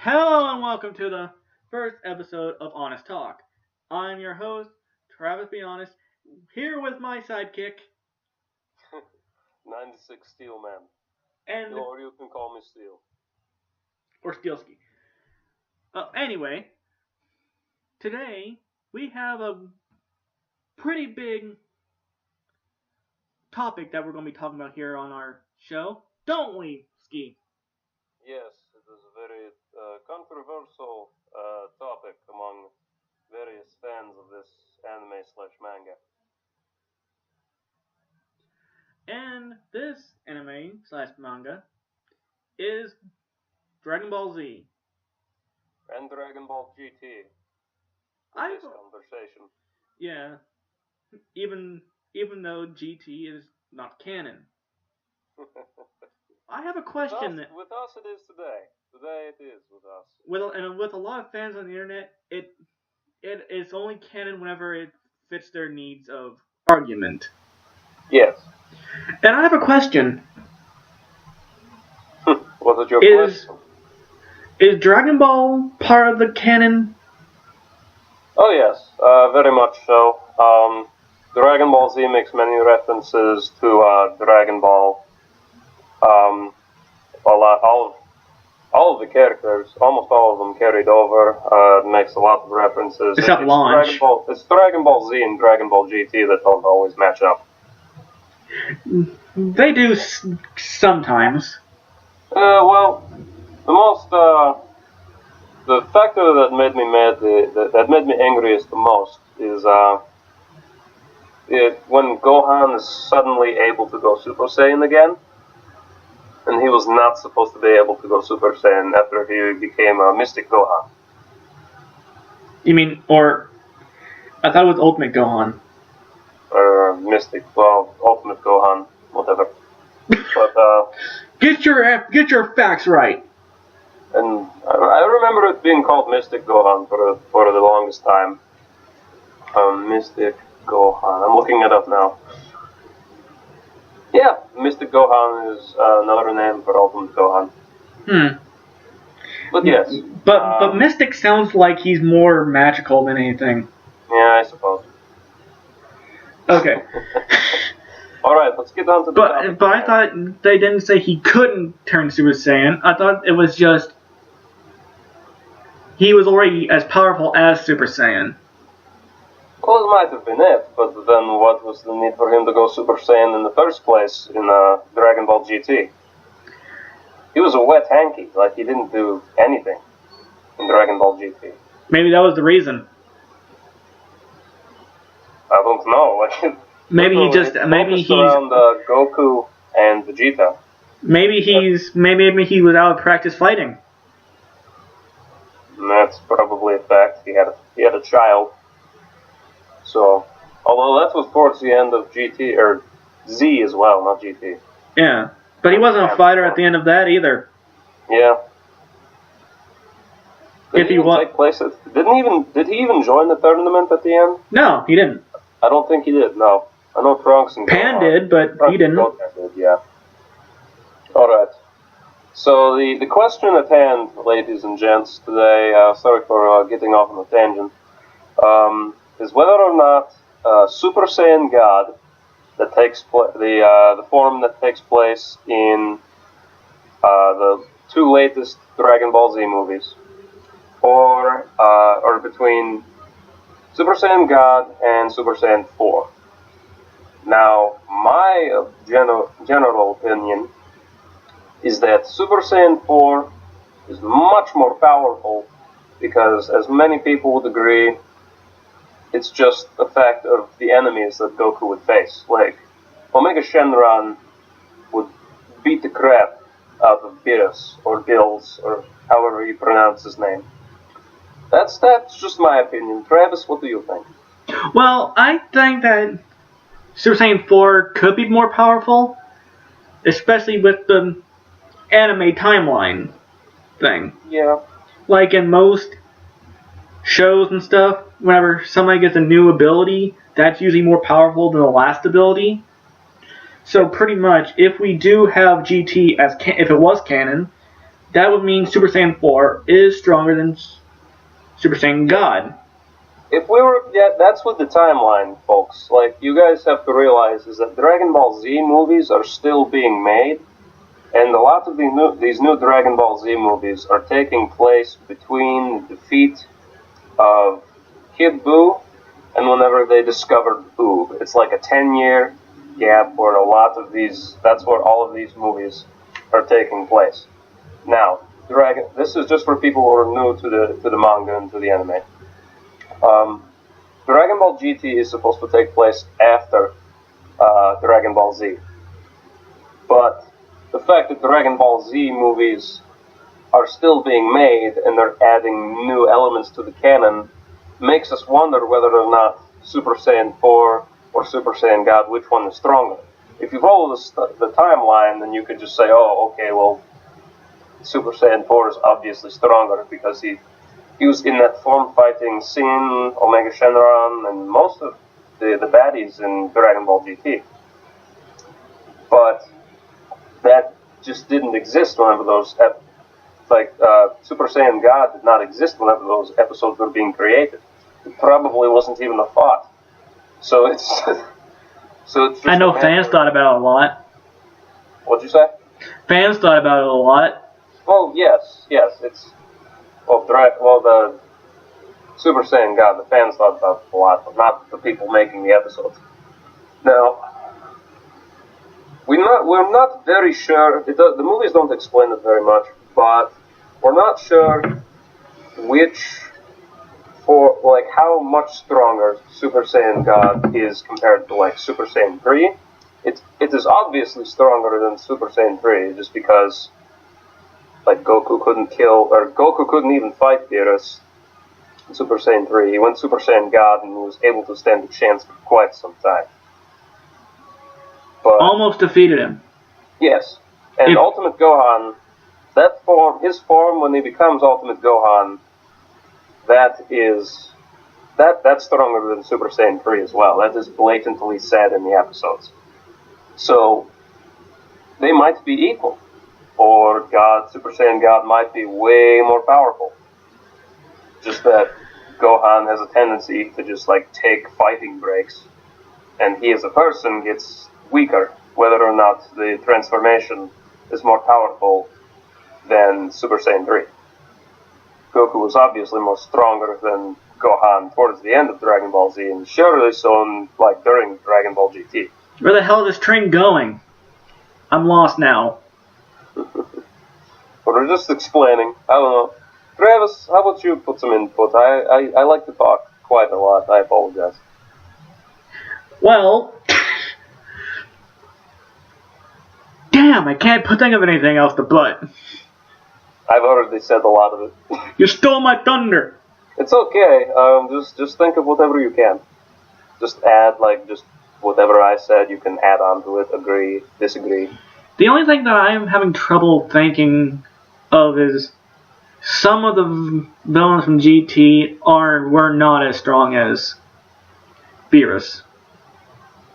Hello and welcome to the first episode of Honest Talk. I'm your host, Travis Be Honest, here with my sidekick. 96 Steel Man. And or you can call me Steel. Or Steelski. Anyway, today we have a pretty big topic that we're going to be talking about here on our show, don't we, Ski? Yes, it is a very controversial topic among various fans of this anime/manga. And this anime/manga is Dragon Ball Z. And Dragon Ball GT. This conversation. Yeah. Even though GT is not canon. I have a question. With us it is today. Today it is with us. With a lot of fans on the internet, it's only canon whenever it fits their needs of argument. Yes. And I have a question. What is your question? Is Dragon Ball part of the canon? Oh yes, very much so. Dragon Ball Z makes many references to Dragon Ball. All of the characters, almost all of them carried over. Makes a lot of references. Except Launch. It's Dragon Ball Z and Dragon Ball GT that don't always match up. They do sometimes. Well, the factor that made me mad, that made me angriest the most is when Gohan is suddenly able to go Super Saiyan again, and he was not supposed to be able to go Super Saiyan after he became a Mystic Gohan. You mean, or I thought it was Ultimate Gohan. Or Ultimate Gohan, whatever. But get your facts right. And I remember it being called Mystic Gohan for the longest time. Mystic Gohan. I'm looking it up now. Yeah, Mystic Gohan is another name for Ultimate Gohan. But yes. But Mystic sounds like he's more magical than anything. Yeah, I suppose. Okay. Alright, let's get on to the topic. But I thought they didn't say he couldn't turn Super Saiyan. I thought it was just he was already as powerful as Super Saiyan. Well, it might have been it, but then what was the need for him to go Super Saiyan in the first place in Dragon Ball GT? He was a wet hanky, like he didn't do anything in Dragon Ball GT. Maybe that was the reason. I don't know. Maybe he's around Goku and Vegeta. Maybe he was out of practice fighting. That's probably a fact. He had a child. So, although that was towards the end of GT, or Z as well, not GT. Yeah, but he wasn't a fighter at the end of that either. Yeah. If he was, did he even join the tournament at the end? No, he didn't. I don't think he did. No, I know Trunks and Pan did, but he didn't. Did, yeah. All right. So the question at hand, ladies and gents, today. Sorry for getting off on a tangent. Is whether or not Super Saiyan God that takes the form that takes place in the two latest Dragon Ball Z movies, or between Super Saiyan God and Super Saiyan 4. Now, my general opinion is that Super Saiyan 4 is much more powerful because, as many people would agree, it's just a fact of the enemies that Goku would face. Like, Omega Shenron would beat the crap out of Beerus, or Bills, or however you pronounce his name. That's just my opinion. Travis, what do you think? Well, I think that Super Saiyan 4 could be more powerful, especially with the anime timeline thing. Yeah. Like in most shows and stuff, whenever somebody gets a new ability, that's usually more powerful than the last ability. So pretty much, if we do have GT if it was canon, that would mean Super Saiyan 4 is stronger than Super Saiyan God. If we were, yeah, that's with the timeline, folks. Like, you guys have to realize is that Dragon Ball Z movies are still being made, and a lot of these new Dragon Ball Z movies are taking place between the defeat of Kid Buu and whenever they discovered Buu. It's like a 10-year gap where that's where all of these movies are taking place. Now, this is just for people who are new to the manga and to the anime. Dragon Ball GT is supposed to take place after Dragon Ball Z. But the fact that Dragon Ball Z movies are still being made and they're adding new elements to the canon makes us wonder whether or not Super Saiyan 4 or Super Saiyan God, which one is stronger. If you follow the timeline, then you could just say, oh, okay, well, Super Saiyan 4 is obviously stronger because he was in that form-fighting scene, Omega Shenron, and most of the baddies in Dragon Ball GT. But that just didn't exist whenever those Super Saiyan God did not exist whenever those episodes were being created. It probably wasn't even a thought. So it's just I know fans thought about it a lot. What'd you say? Fans thought about it a lot. Oh yes. It's the Super Saiyan God. The fans thought about it a lot, but not the people making the episodes. Now, we're not very sure. The movies don't explain it very much, but we're not sure how much stronger Super Saiyan God is compared to like Super Saiyan 3. It is obviously stronger than Super Saiyan 3, just because like Goku couldn't even fight Beerus in Super Saiyan 3. He went Super Saiyan God and he was able to stand a chance for quite some time. But almost defeated him. Yes. And Ultimate Gohan, his form when he becomes Ultimate Gohan, that's stronger than Super Saiyan 3 as well. That is blatantly said in the episodes. So they might be equal. Or Super Saiyan God might be way more powerful. Just that Gohan has a tendency to just like take fighting breaks, and he as a person gets weaker, whether or not the transformation is more powerful than Super Saiyan 3. Goku was obviously more stronger than Gohan towards the end of Dragon Ball Z, and surely so during Dragon Ball GT. Where the hell is this train going? I'm lost now. But we're just explaining. I don't know. Travis, how about you put some input? I like to talk quite a lot. I apologize. Well, damn, I can't think of anything else to put. I've already said a lot of it. You stole my thunder. It's okay. Just think of whatever you can. Just add just whatever I said. You can add on to it. Agree, disagree. The only thing that I'm having trouble thinking of is some of the villains from GT were not as strong as Beerus.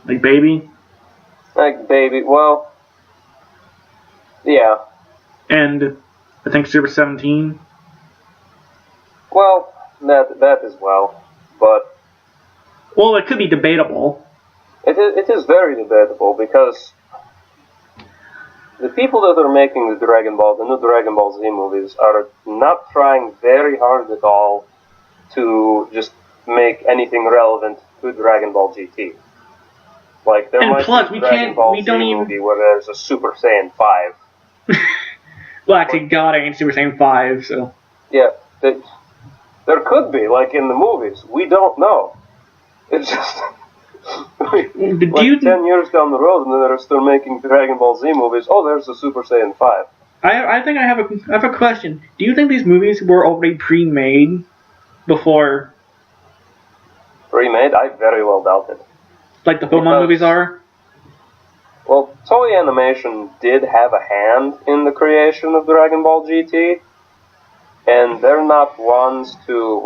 Like Baby. Well, yeah. And I think Super 17. Well, that as well, but well, it could be debatable. It is very debatable because the people that are making the new Dragon Ball Z movies are not trying very hard at all to just make anything relevant to Dragon Ball GT. Like there might be a Dragon Ball Z movie where there's a Super Saiyan 5. Well, actually, God ain't Super Saiyan 5, so yeah, there could be in the movies. We don't know. It's just. 10 years down the road, and then they're still making Dragon Ball Z movies. Oh, there's a Super Saiyan 5. I think I have a question. Do you think these movies were already pre-made before? Pre-made? I very well doubt it. Like the Pokemon movies are? Well, Toei Animation did have a hand in the creation of Dragon Ball GT, and they're not ones to,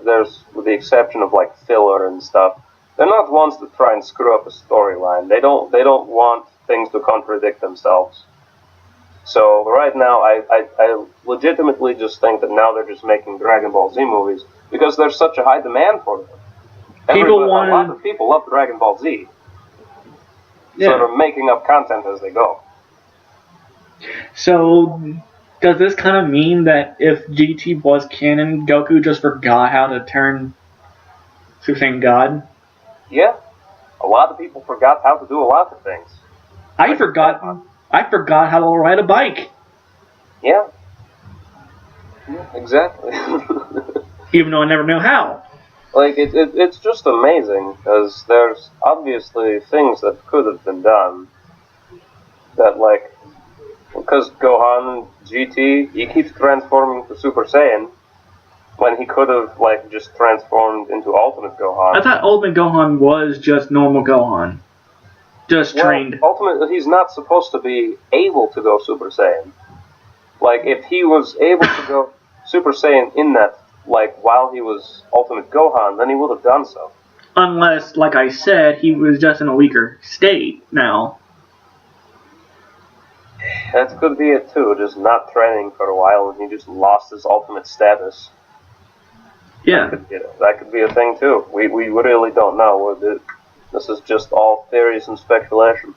there's with the exception of filler and stuff, they're not ones to try and screw up a storyline. They don't want things to contradict themselves. So right now, I legitimately just think that now they're just making Dragon Ball Z movies because there's such a high demand for them. A lot of people love Dragon Ball Z. Yeah. So they're making up content as they go. So, does this kind of mean that if GT was canon, Goku just forgot how to turn Super Saiyan God? Yeah. A lot of people forgot how to do a lot of things. I forgot how to ride a bike. Yeah. Exactly. Even though I never knew how. Like, it's just amazing, because there's obviously things that could have been done that, like, because Gohan GT, he keeps transforming to Super Saiyan when he could have, like, just transformed into Ultimate Gohan. I thought Ultimate Gohan was just normal Gohan. Just trained. Ultimately, he's not supposed to be able to go Super Saiyan. Like, if he was able to go Super Saiyan in that, like, while he was Ultimate Gohan, then he would have done so. Unless, like I said, he was just in a weaker state now. That could be it too, just not training for a while and he just lost his ultimate status. Yeah. That could be a thing too. We really don't know. This is just all theories and speculation.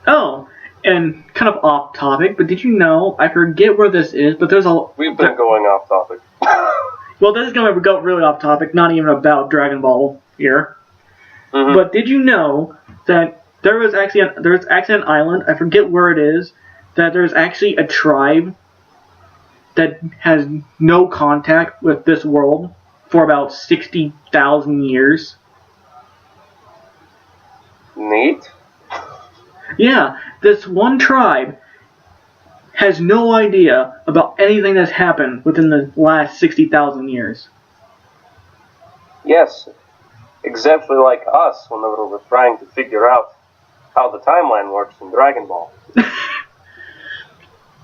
Oh, and kind of off topic, but did you know, I forget where this is, but there's a... We've been going off topic. Well, this is going to go really off topic, not even about Dragon Ball here. Mm-hmm. But did you know that there's actually an island, I forget where it is, that there's actually a tribe that has no contact with this world for about 60,000 years? Neat. Yeah, this one tribe has no idea about anything that's happened within the last 60,000 years. Yes, exactly like us whenever we're trying to figure out how the timeline works in Dragon Ball.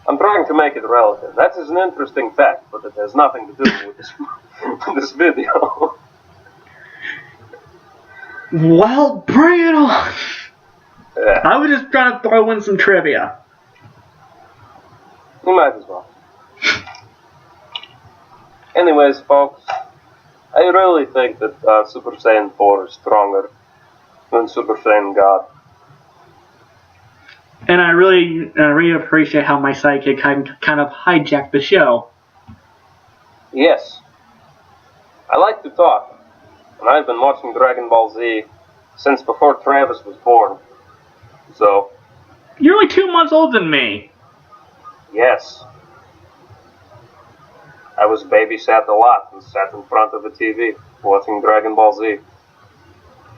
I'm trying to make it relative. That is an interesting fact, but it has nothing to do with this video. Well, bring it on! Yeah. I was just trying to throw in some trivia. You might as well. Anyways, folks, I really think that Super Saiyan 4 is stronger than Super Saiyan God. And I really appreciate how my sidekick kind of hijacked the show. Yes. I like to talk, and I've been watching Dragon Ball Z since before Travis was born. So... You're only 2 months older than me. Yes. I was babysat a lot and sat in front of the TV watching Dragon Ball Z.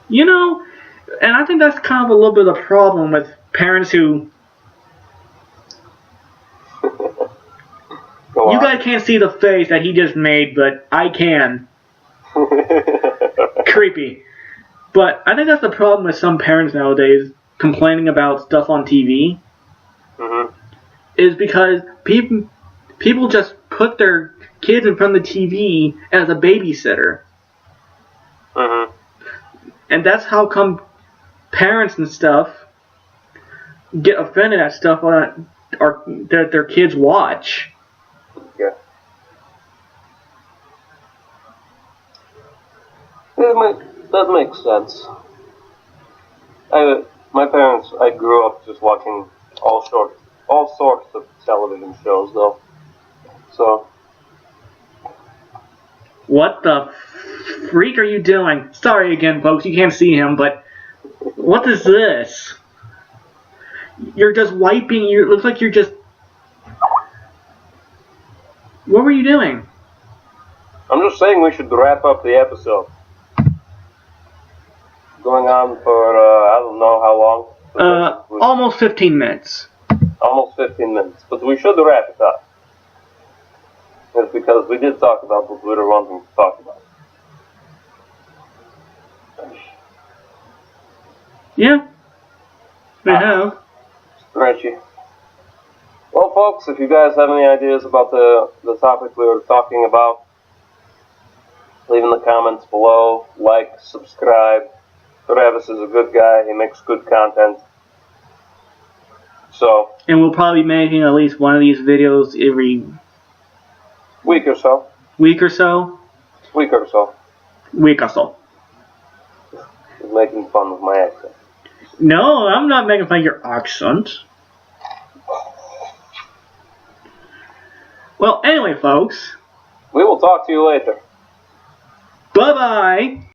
You know, and I think that's kind of a little bit of a problem with parents who... You guys can't see the face that he just made, but I can. Creepy. But I think that's the problem with some parents nowadays complaining about stuff on TV. Mm-hmm. Is because people just put their kids in front of the TV as a babysitter. Mm-hmm. And that's how come parents and stuff get offended at stuff that their kids watch. Yeah. That makes sense. My parents, I grew up just watching all sorts of television shows, though. So. What the freak are you doing? Sorry again, folks, you can't see him, but what is this? You're just wiping. It looks like you're just. What were you doing? I'm just saying we should wrap up the episode. Going on for, I don't know how long. Almost 15 minutes. Almost 15 minutes. But we should wrap it up. It's because we did talk about what we were wanting to talk about. Yeah. We have. Stretchy. Well, folks, if you guys have any ideas about the topic we were talking about, leave in the comments below. Like, subscribe. Travis is a good guy. He makes good content. So, And we'll probably be making at least one of these videos every week or so. week or so. Week or so. Week or so. He's making fun of my accent. No, I'm not making fun of your accent. Well, anyway, folks. We will talk to you later. Bye-bye.